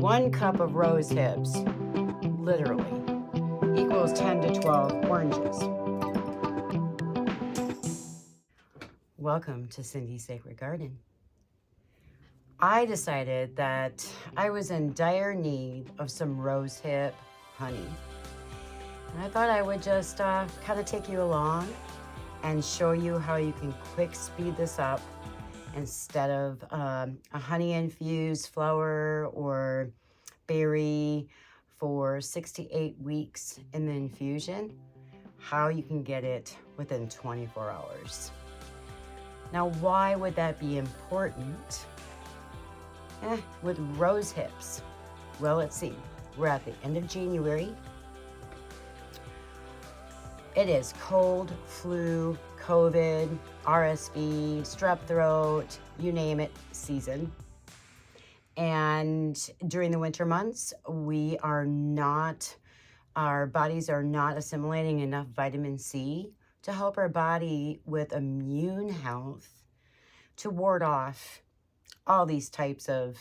1 cup of rose hips, literally, equals 10 to 12 oranges. Welcome to Cindy's Sacred Garden. I decided that I was in dire need of some rosehip honey. And I thought I would just kind of take you along and show you how you can quick speed this up instead of a honey-infused flower or berry for 6 to 8 weeks in the infusion, how you can get it within 24 hours. Now, why would that be important? With rose hips. Well, let's see. We're at the end of January. It is cold, flu, COVID, RSV, strep throat, you name it, season. And during the winter months, our bodies are not assimilating enough vitamin C to help our body with immune health to ward off all these types of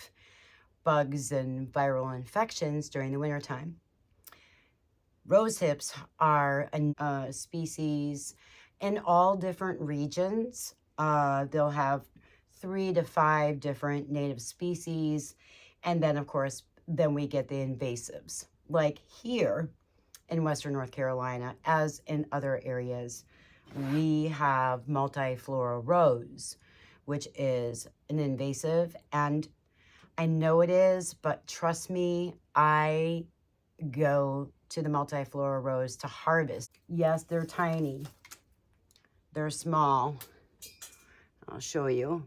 bugs and viral infections during the wintertime. Rose hips are a species in all different regions. They'll have 3 to 5 different native species. And then, of course, then we get the invasives. Like here in Western North Carolina, as in other areas, we have multifloral rose, which is an invasive. And I know it is, but trust me, I go to the multifloral rose to harvest. Yes, they're tiny. They're small. I'll show you.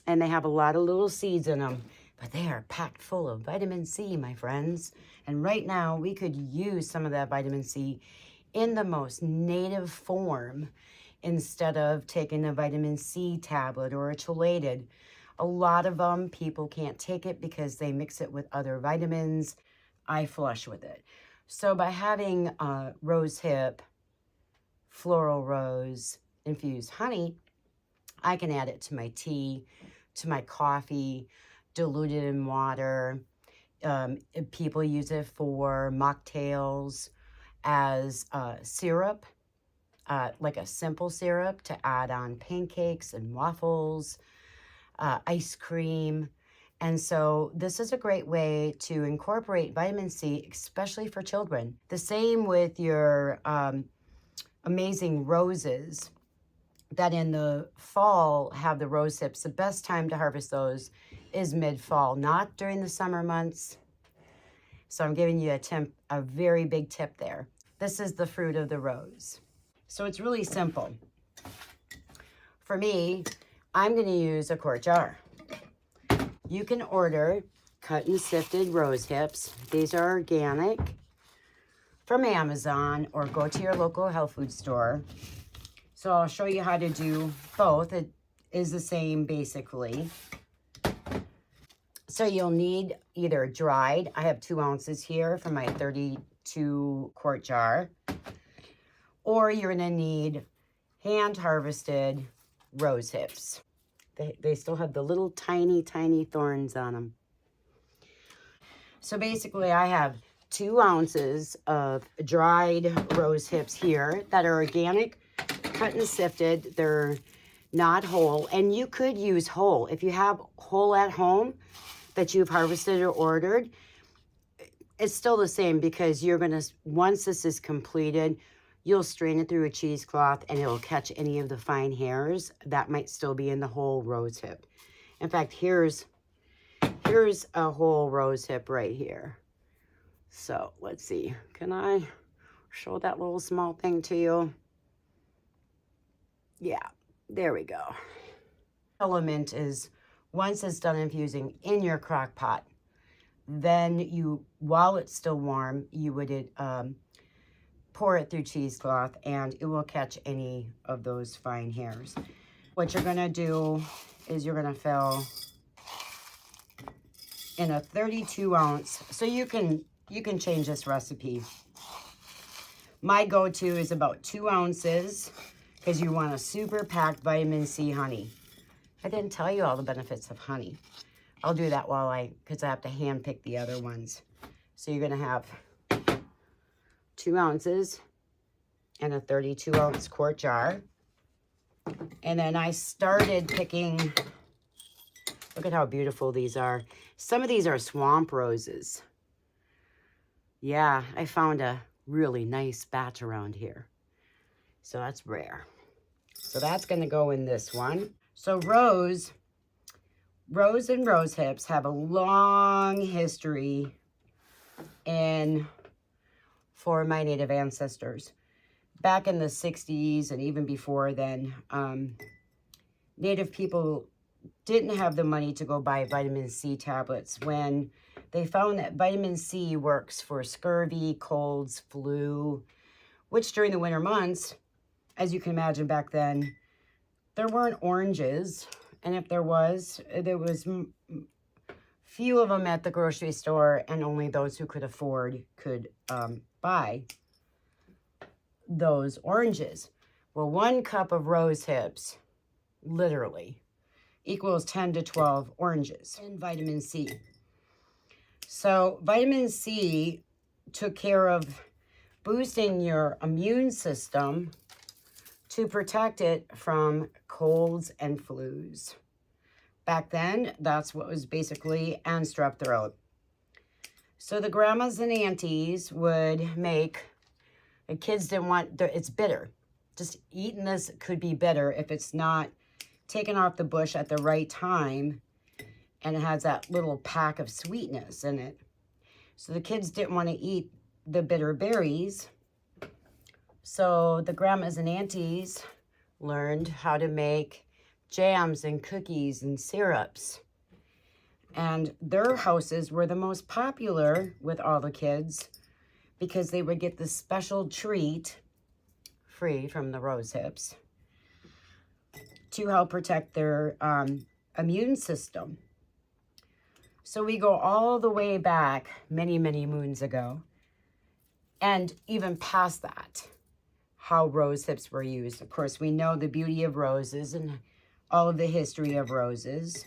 And they have a lot of little seeds in them, but they are packed full of vitamin C, my friends. And right now, we could use some of that vitamin C in the most native form instead of taking a vitamin C tablet or a chelated. A lot of them, people can't take it because they mix it with other vitamins. I flush with it. So by having rosehip, floral rose infused honey, I can add it to my tea, to my coffee, dilute it in water. People use it for mocktails as syrup, like a simple syrup to add on pancakes and waffles, ice cream. And so this is a great way to incorporate vitamin C, especially for children. The same with your amazing roses that in the fall have the rose hips. The best time to harvest those is mid-fall, not during the summer months. So I'm giving you a very big tip there. This is the fruit of the rose. So it's really simple. For me, I'm going to use a quart jar. You can order cut and sifted rose hips. These are organic from Amazon, or go to your local health food store. So I'll show you how to do both. It is the same basically. So you'll need either dried, I have 2 ounces here from my 32 quart jar, or you're gonna need hand harvested rose hips. They still have the little tiny thorns on them. So basically I have 2 ounces of dried rose hips here that are organic, cut and sifted. They're not whole, and you could use whole. If you have whole at home that you've harvested or ordered, it's still the same, because you're gonna, once this is completed, you'll strain it through a cheesecloth and it'll catch any of the fine hairs that might still be in the whole rose hip. In fact, here's a whole rose hip right here. So let's see, can I show that little small thing to you? Yeah, there we go. Element is, once it's done infusing in your crock pot, then you, while it's still warm, you would pour it through cheesecloth and it will catch any of those fine hairs. What you're gonna do is you're gonna fill in a 32 ounce, so you can change this recipe. My go-to is about 2 ounces, because you want a super packed vitamin C honey. I didn't tell you all the benefits of honey. I'll do that because I have to hand pick the other ones. So you're going to have 2 ounces in a 32 ounce quart jar. And then I started picking, look at how beautiful these are. Some of these are swamp roses. Yeah, I found a really nice batch around here. So that's rare. So that's going to go in this one. So rose and rose hips have a long history for my Native ancestors. Back in the 60s and even before then, Native people didn't have the money to go buy vitamin C tablets when they found that vitamin C works for scurvy, colds, flu, which during the winter months, as you can imagine back then, there weren't oranges. And if there was few of them at the grocery store, and only those who could afford could buy those oranges. Well, 1 cup of rose hips, literally, equals 10 to 12 oranges and vitamin C. So vitamin C took care of boosting your immune system to protect it from colds and flus. Back then, that's what was basically, and strep throat. So the grandmas and aunties would make, the kids didn't want, it's bitter. Just eating this could be bitter if it's not taken off the bush at the right time, and it has that little pack of sweetness in it. So the kids didn't want to eat the bitter berries. So the grandmas and aunties learned how to make jams and cookies and syrups. And their houses were the most popular with all the kids because they would get this special treat free from the rose hips to help protect their immune system. So we go all the way back many, many moons ago, and even past that, how rose hips were used. Of course, we know the beauty of roses and all of the history of roses.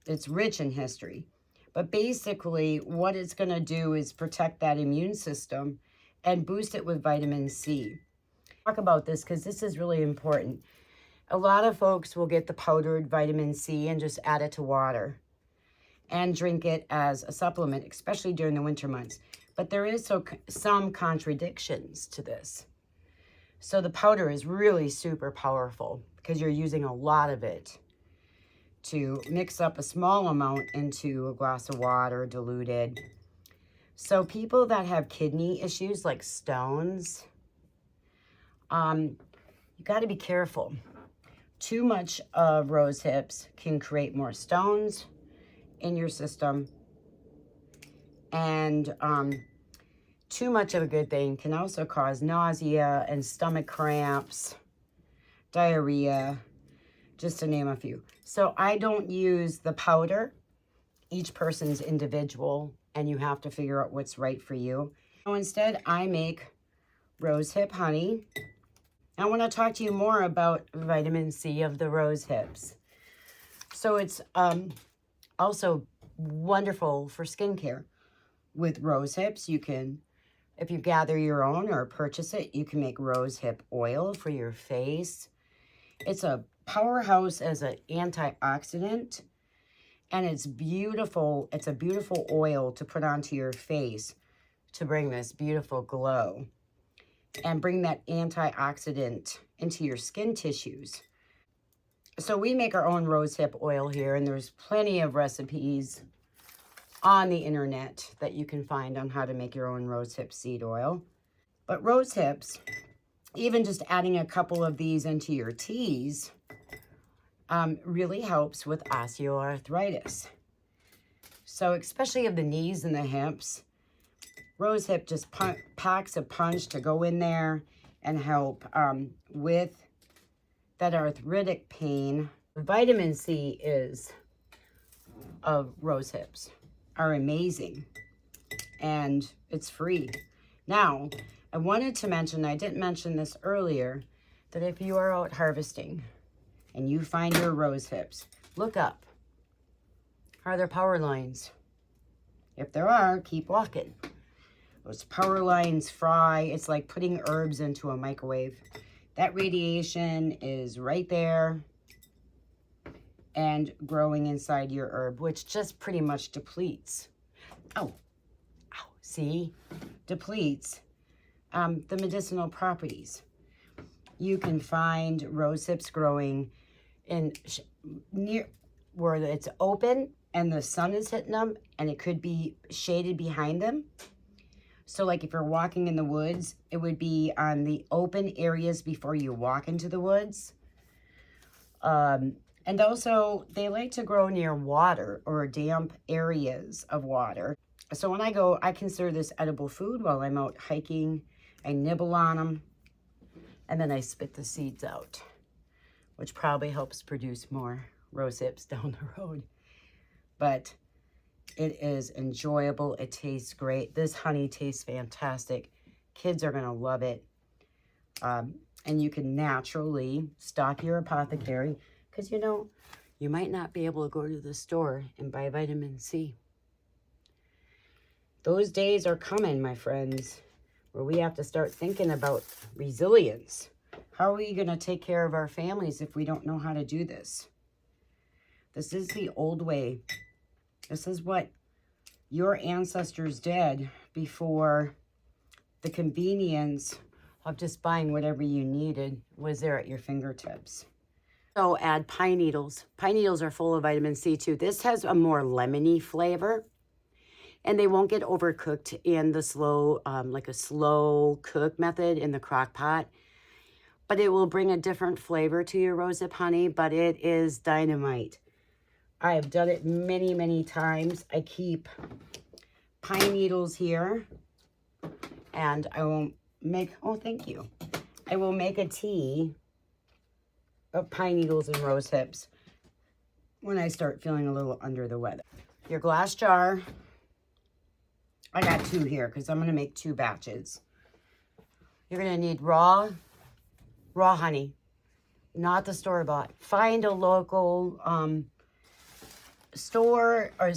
It's rich in history. But basically, what it's going to do is protect that immune system and boost it with vitamin C. Talk about this because this is really important. A lot of folks will get the powdered vitamin C and just add it to water and drink it as a supplement, especially during the winter months. But there is some contradictions to this. So the powder is really super powerful because you're using a lot of it to mix up a small amount into a glass of water, diluted. So people that have kidney issues like stones, you got to be careful. Too much of rose hips can create more stones in your system, and too much of a good thing can also cause nausea and stomach cramps, diarrhea, just to name a few. So I don't use the powder. Each person's individual, and you have to figure out what's right for you. So instead, I make rose hip honey. I want to talk to you more about vitamin C of the rose hips. So it's also wonderful for skincare. With rose hips, you can, if you gather your own or purchase it, you can make rose hip oil for your face. It's a powerhouse as an antioxidant, and it's beautiful. It's a beautiful oil to put onto your face to bring this beautiful glow and bring that antioxidant into your skin tissues. So we make our own rose hip oil here, and there's plenty of recipes on the internet that you can find on how to make your own rose hip seed oil. But rose hips, even just adding a couple of these into your teas, really helps with osteoarthritis. So especially of the knees and the hips, rose hip just packs a punch to go in there and help with that arthritic pain. Vitamin C of rose hips are amazing, and it's free. Now, I wanted to mention, I didn't mention this earlier, that if you are out harvesting and you find your rose hips, look up. Are there power lines? If there are, keep walking. Those power lines fry. It's like putting herbs into a microwave. That radiation is right there and growing inside your herb, which just pretty much depletes. Oh, see? Depletes the medicinal properties. You can find rose hips growing in near where it's open and the sun is hitting them, and it could be shaded behind them. So like if you're walking in the woods, it would be on the open areas before you walk into the woods. And also they like to grow near water or damp areas of water. So when I go, I consider this edible food while I'm out hiking. I nibble on them and then I spit the seeds out, which probably helps produce more rose hips down the road. But it is enjoyable. It tastes great. This honey tastes fantastic. Kids are going to love it. And you can naturally stock your apothecary because, you know, you might not be able to go to the store and buy vitamin C. Those days are coming, my friends, where we have to start thinking about resilience. How are we going to take care of our families if we don't know how to do this? This is the old way. This is what your ancestors did before the convenience of just buying whatever you needed was there at your fingertips. So add pine needles. Pine needles are full of vitamin C too. This has a more lemony flavor, and they won't get overcooked in the slow, like a slow cook method in the crock pot. But it will bring a different flavor to your rosehip honey, but it is dynamite. I have done it many, many times. I keep pine needles here, and I will make, oh, thank you. I will make a tea of pine needles and rose hips when I start feeling a little under the weather. Your glass jar, I got 2 here because I'm going to make 2 batches. You're going to need raw honey, not the store-bought. Find a local store or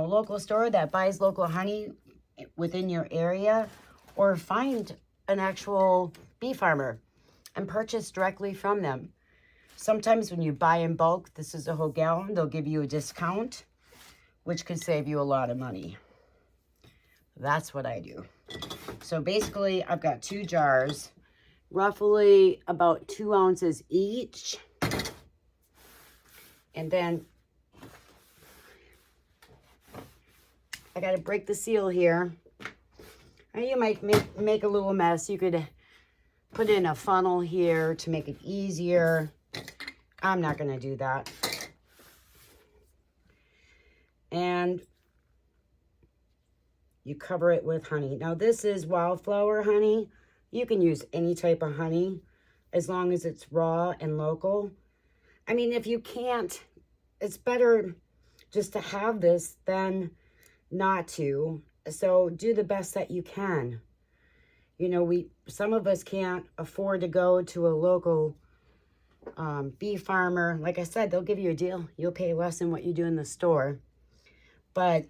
local store that buys local honey within your area, or find an actual bee farmer and purchase directly from them. Sometimes when you buy in bulk, this is a whole gallon, they'll give you a discount, which could save you a lot of money. That's what I do. So basically I've got 2 jars, roughly about 2 ounces each, and then I got to break the seal here. And you might make a little mess. You could put in a funnel here to make it easier. I'm not going to do that. And you cover it with honey. Now this is wildflower honey. You can use any type of honey as long as it's raw and local. I mean, if you can't, it's better just to have this than not to. So do the best that you can. You know, some of us can't afford to go to a local bee farmer. Like I said, they'll give you a deal. You'll pay less than what you do in the store. But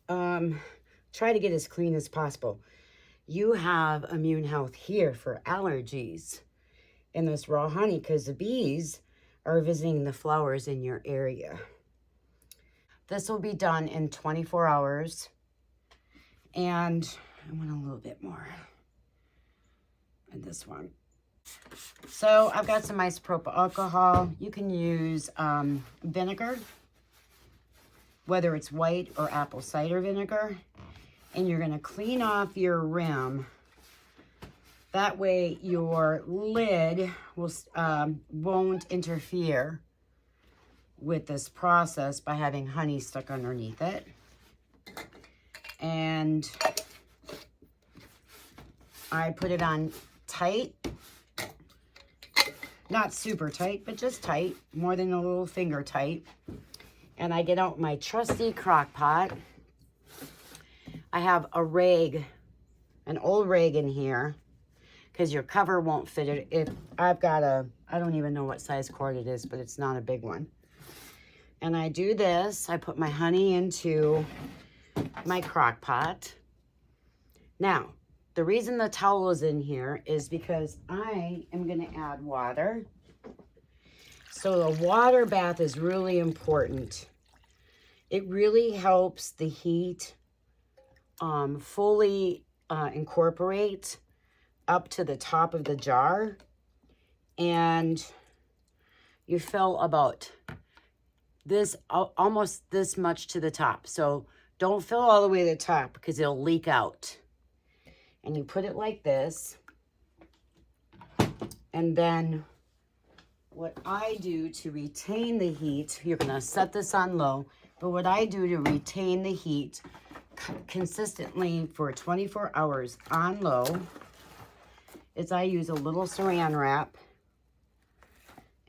try to get as clean as possible. You have immune health here for allergies in this raw honey because the bees are visiting the flowers in your area. This will be done in 24 hours. And I want a little bit more in this one. So I've got some isopropyl alcohol. You can use vinegar, whether it's white or apple cider vinegar. And you're going to clean off your rim. That way your lid will, won't interfere with this process by having honey stuck underneath it. And I put it on tight. Not super tight, but just tight. More than a little finger tight. And I get out my trusty crock pot. I have a rag, an old rag in here, because your cover won't fit it. I've got I don't even know what size cord it is, but it's not a big one. And I do this. I put my honey into my crock pot. Now, the reason the towel is in here is because I am going to add water. So a water bath is really important. It really helps the heat fully incorporate up to the top of the jar. And you fill about this, almost this much to the top. So don't fill all the way to the top because it'll leak out. And you put it like this. And then what I do to retain the heat, you're going to set this on low, but what I do to retain the heat consistently for 24 hours on low is I use a little saran wrap,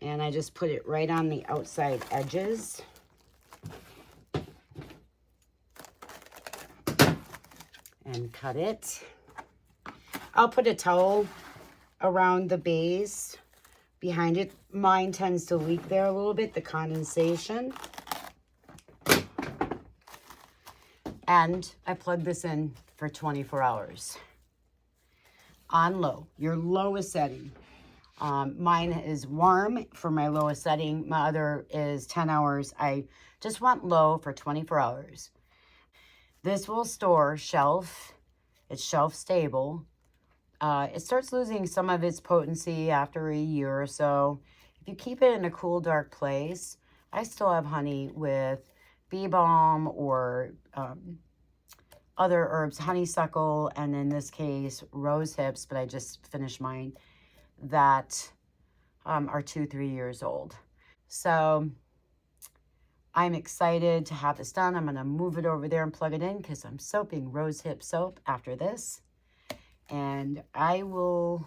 and I just put it right on the outside edges. And cut it. I'll put a towel around the base behind it. Mine tends to leak there a little bit, the condensation. And I plug this in for 24 hours on low, your lowest setting. Mine is warm for my lowest setting. My other is 10 hours. I just want low for 24 hours. This will store shelf. It's shelf stable. It starts losing some of its potency after a year or so. If you keep it in a cool, dark place, I still have honey with bee balm or other herbs, honeysuckle, and in this case, rose hips, but I just finished mine, that are 2-3 years old. So I'm excited to have this done. I'm going to move it over there and plug it in because I'm soaping rose hip soap after this. And I'll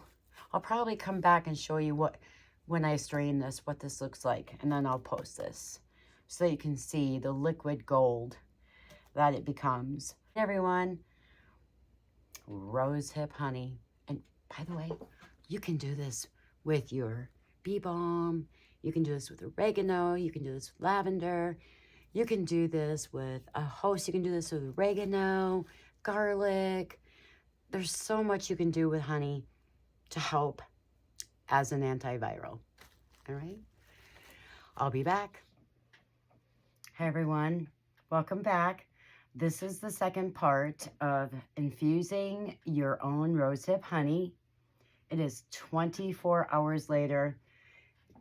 probably come back and show you when I strain this, what this looks like. And then I'll post this so that you can see the liquid gold that it becomes. Everyone, rose hip honey. And by the way, you can do this with your bee balm. You can do this with oregano. You can do this with lavender. You can do this with a host. You can do this with oregano, garlic. There's so much you can do with honey to help as an antiviral. All right? I'll be back. Hi, everyone. Welcome back. This is the second part of infusing your own rosehip honey. It is 24 hours later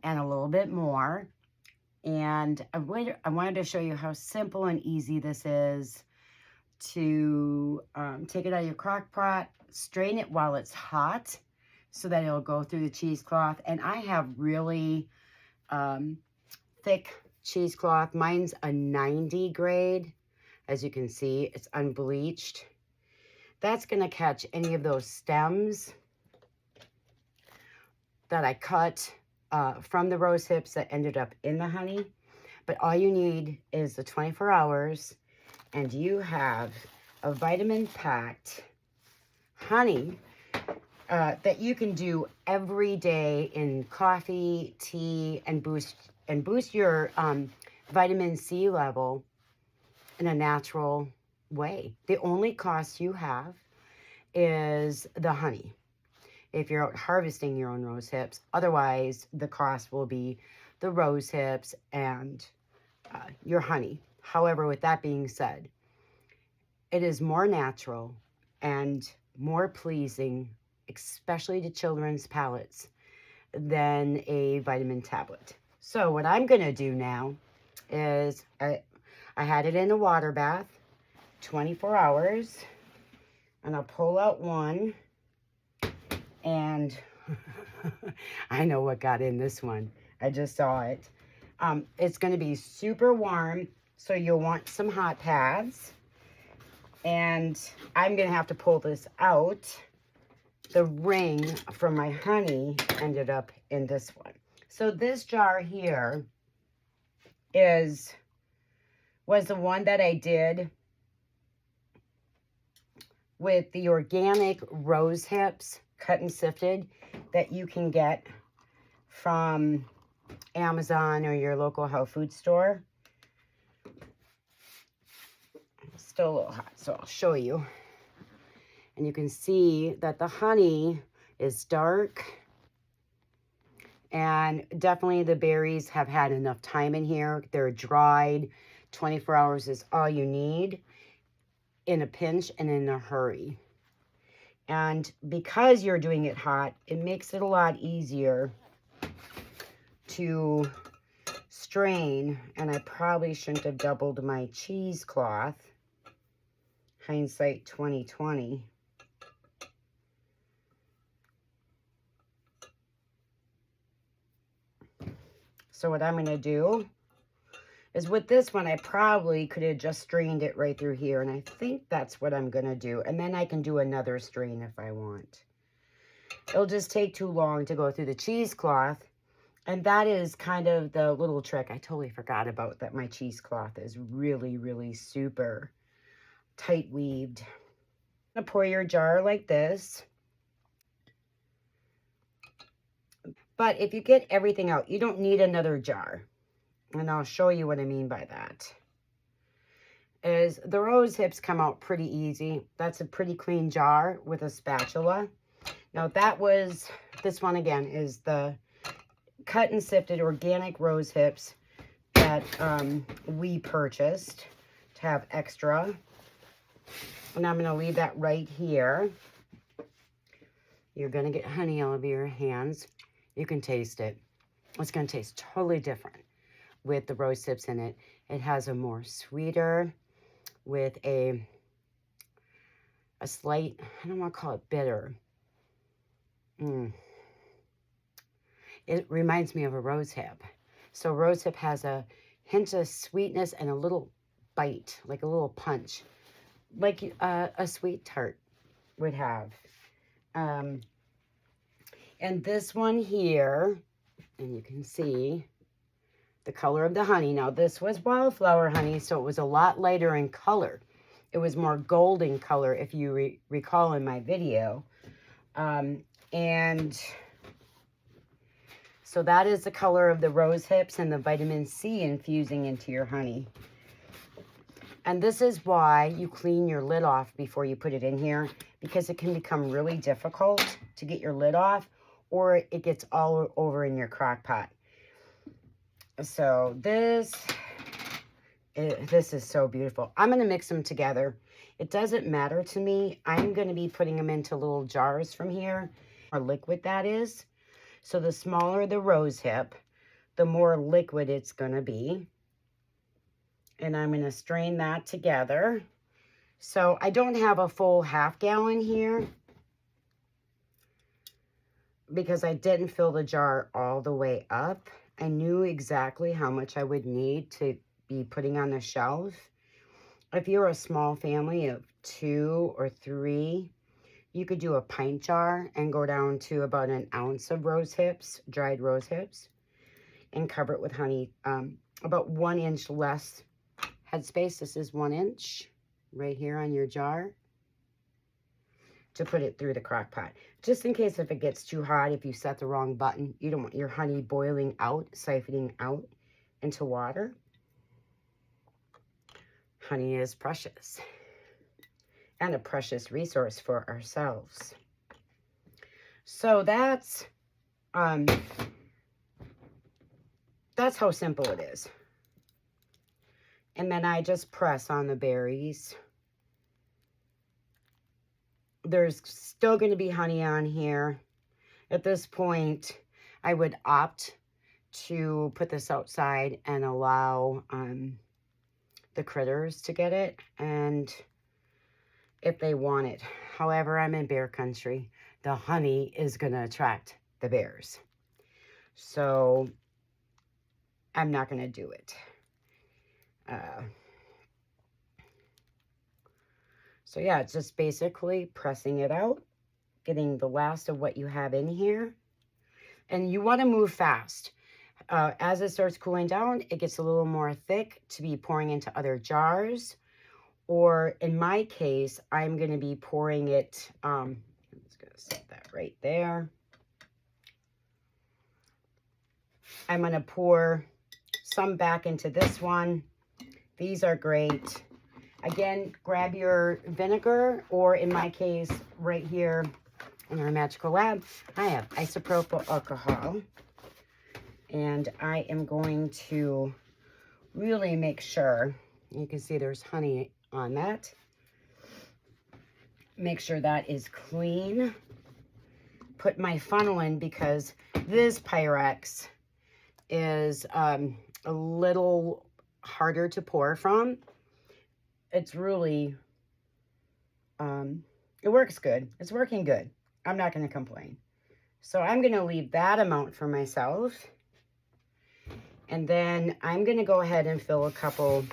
and a little bit more. And I wanted to show you how simple and easy this is to take it out of your crock pot, strain it while it's hot so that it'll go through the cheesecloth. And I have really thick cheesecloth. Mine's a 90 grade. As you can see, it's unbleached. That's going to catch any of those stems that I cut from the rose hips that ended up in the honey. But all you need is the 24 hours, and you have a vitamin-packed honey that you can do every day in coffee, tea, and boost your vitamin C level in a natural way. The only cost you have is the honey if you're out harvesting your own rose hips. Otherwise, the cost will be the rose hips and your honey. However, with that being said, it is more natural and more pleasing, especially to children's palates, than a vitamin tablet. So what I'm going to do now is I had it in a water bath, 24 hours, and I'll pull out one, and I know what got in this one. I just saw it. It's going to be super warm, so you'll want some hot pads, and I'm going to have to pull this out. The ring from my honey ended up in this one. So this jar here was the one that I did with the organic rose hips, cut and sifted, that you can get from Amazon or your local health food store. It's still a little hot, so I'll show you. And you can see that the honey is dark. And definitely the berries have had enough time in here. They're dried. 24 hours is all you need in a pinch and in a hurry. And because you're doing it hot, it makes it a lot easier to strain. And I probably shouldn't have doubled my cheesecloth. Hindsight 2020. So what I'm going to do is with this one, I probably could have just strained it right through here. And I think that's what I'm going to do. And then I can do another strain if I want. It'll just take too long to go through the cheesecloth. And that is kind of the little trick. I totally forgot about that. My cheesecloth is really, really super tight weaved. I'm going to pour your jar like this. But if you get everything out, you don't need another jar. And I'll show you what I mean by that. Is the rose hips come out pretty easy. That's a pretty clean jar with a spatula. Now that was, this one again is the cut and sifted organic rose hips that we purchased to have extra. And I'm going to leave that right here. You're going to get honey all over your hands. You can taste it. It's going to taste totally different with the rose hips in it. It has a more sweeter with a slight, I don't want to call it bitter. It reminds me of a rose hip. So rose hip has a hint of sweetness and a little bite, like a little punch, like a sweet tart would have. And this one here, and you can see the color of the honey. Now, this was wildflower honey, so it was a lot lighter in color. It was more golden color, if you recall in my video. And so that is the color of the rose hips and the vitamin C infusing into your honey. And this is why you clean your lid off before you put it in here, because it can become really difficult to get your lid off, or it gets all over in your crock pot. So this is so beautiful. I'm going to mix them together. It doesn't matter to me. I'm going to be putting them into little jars from here, or liquid that is. So the smaller the rose hip, the more liquid it's going to be. And I'm going to strain that together. So I don't have a full half gallon here because I didn't fill the jar all the way up. I knew exactly how much I would need to be putting on the shelf. If you're a small family of 2 or 3, you could do a pint jar and go down to about an ounce of rose hips, dried rose hips, and cover it with honey. About 1 inch less headspace. This is 1 inch right here on your jar to put it through the crock pot. Just in case if it gets too hot, if you set the wrong button, you don't want your honey boiling out, siphoning out into water. Honey is precious and a precious resource for ourselves. So that's how simple it is. And then I just press on the berries. There's still going to be honey on here. At this point, I would opt to put this outside and allow the critters to get it, and if they want it. However, I'm in bear country. The honey is going to attract the bears. So I'm not going to do it. So yeah, it's just basically pressing it out, getting the last of what you have in here. And you want to move fast. As it starts cooling down, it gets a little more thick to be pouring into other jars. Or in my case, I'm going to be pouring it, I'm just going to set that right there. I'm going to pour some back into this one. These are great. Again, grab your vinegar, or in my case, right here in our magical lab, I have isopropyl alcohol. And I am going to really make sure, you can see there's honey on that. Make sure that is clean. Put my funnel in because this Pyrex is a little harder to pour from. It's really, it works good. It's working good. I'm not going to complain. So I'm going to leave that amount for myself. And then I'm going to go ahead and fill a couple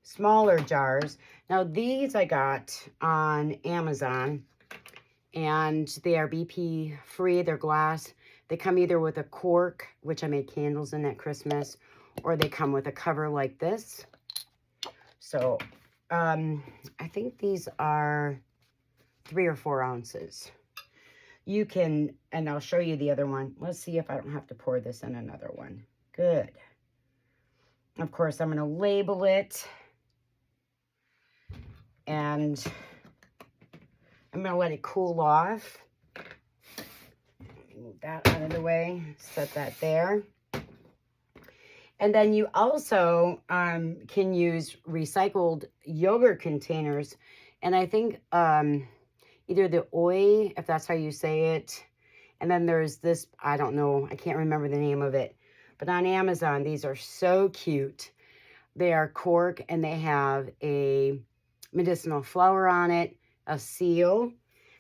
smaller jars. Now these I got on Amazon, and they are BP free. They're glass. They come either with a cork, which I made candles in at Christmas, or they come with a cover like this. So I think these are 3 or 4 ounces. You can, and I'll show you the other one. Let's see if I don't have to pour this in another one. Good. Of course, I'm going to label it. And I'm going to let it cool off. Move that out of the way. Set that there. And then you also can use recycled yogurt containers. And I think either the Oi, if that's how you say it. And then there's this, I don't know, I can't remember the name of it. But on Amazon, these are so cute. They are cork, and they have a medicinal flower on it, a seal.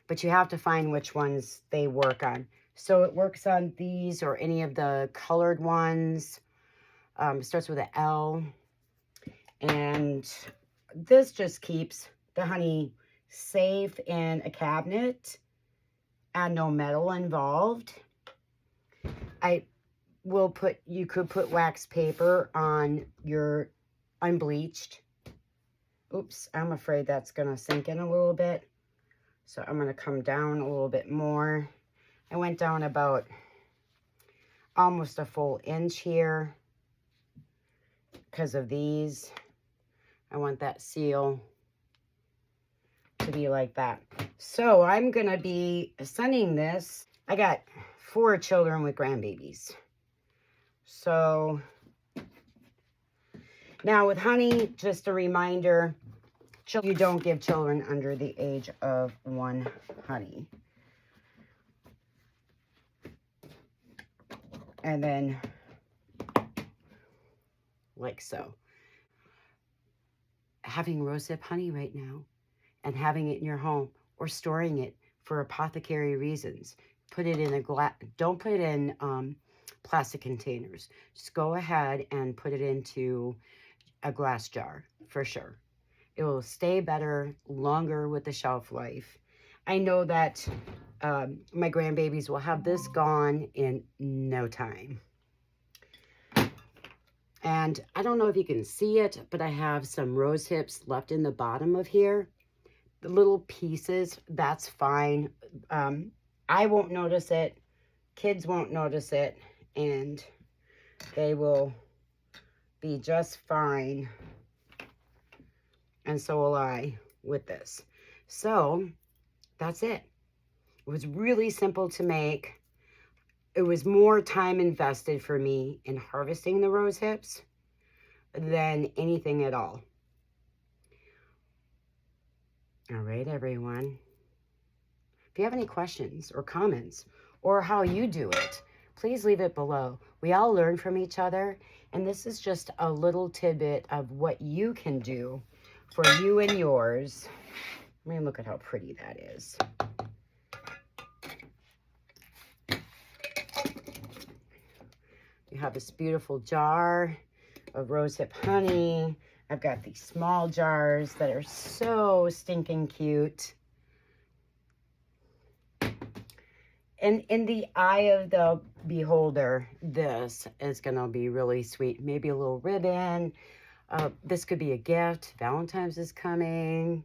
But you have to find which ones they work on. So it works on these or any of the colored ones. It starts with an L. And this just keeps the honey safe in a cabinet and no metal involved. You could put wax paper on your unbleached. Oops, I'm afraid that's going to sink in a little bit. So I'm going to come down a little bit more. I went down about almost a full inch here because of these. I want that seal to be like that. So I'm going to be sending this. I got 4 children with grandbabies. So now with honey, just a reminder, you don't give children under the age of 1 honey. And then like so. Having rosehip honey right now and having it in your home or storing it for apothecary reasons. Put it in a glass, don't put it in plastic containers. Just go ahead and put it into a glass jar for sure. It will stay better, longer with the shelf life. I know that my grandbabies will have this gone in no time. And I don't know if you can see it, but I have some rose hips left in the bottom of here. The little pieces, that's fine. I won't notice it. Kids won't notice it. And they will be just fine. And so will I with this. So that's it. It was really simple to make. It was more time invested for me in harvesting the rose hips than anything at all. All right, everyone. If you have any questions or comments or how you do it, please leave it below. We all learn from each other, and this is just a little tidbit of what you can do for you and yours. I mean, look at how pretty that is. You have this beautiful jar of rosehip honey. I've got these small jars that are so stinking cute. And in the eye of the beholder, this is going to be really sweet. Maybe a little ribbon. This could be a gift. Valentine's is coming.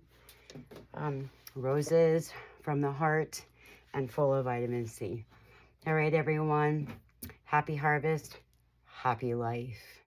Roses from the heart and full of vitamin C. All right, everyone. Happy harvest. Happy life.